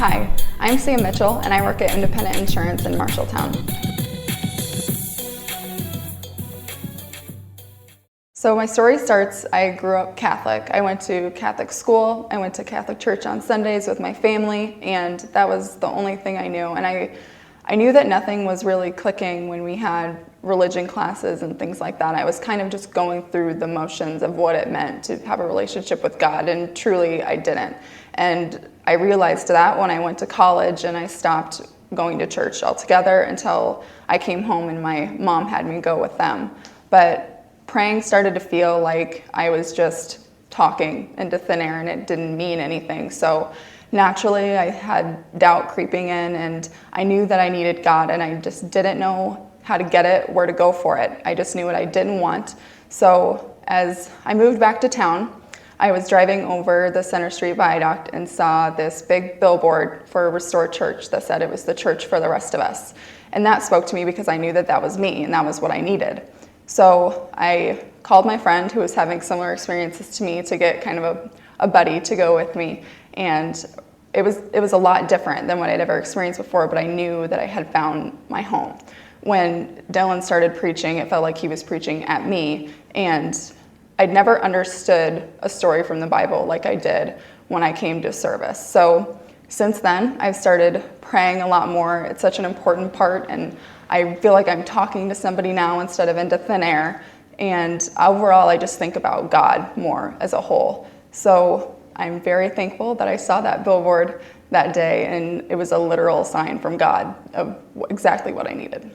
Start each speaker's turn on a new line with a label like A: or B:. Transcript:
A: Hi, I'm Sam Mitchell and I work at Independent Insurance in Marshalltown. So my story starts, I grew up Catholic. I went to Catholic school, I went to Catholic church on Sundays with my family, and that was the only thing I knew. And I knew that nothing was really clicking when we had religion classes and things like that. I was kind of just going through the motions of what it meant to have a relationship with God, and truly I didn't. And I realized that when I went to college and I stopped going to church altogether until I came home and my mom had me go with them. But praying started to feel like I was just talking into thin air and it didn't mean anything. So naturally I had doubt creeping in, and I knew that I needed God, and I just didn't know how to get it, where to go for it. I just knew what I didn't want. So as I moved back to town, I was driving over the Center Street Viaduct and saw this big billboard for a reSTORY church that said it was the church for the rest of us. And that spoke to me because I knew that that was me and that was what I needed. So I called my friend who was having similar experiences to me to get kind of a buddy to go with me. And it was a lot different than what I'd ever experienced before, but I knew that I had found my home. When Dylan started preaching, it felt like he was preaching at me, and I'd never understood a story from the Bible like I did when I came to service. So since then, I've started praying a lot more. It's such an important part, and I feel like I'm talking to somebody now instead of into thin air. And overall, I just think about God more as a whole. So I'm very thankful that I saw that billboard that day, and it was a literal sign from God of exactly what I needed.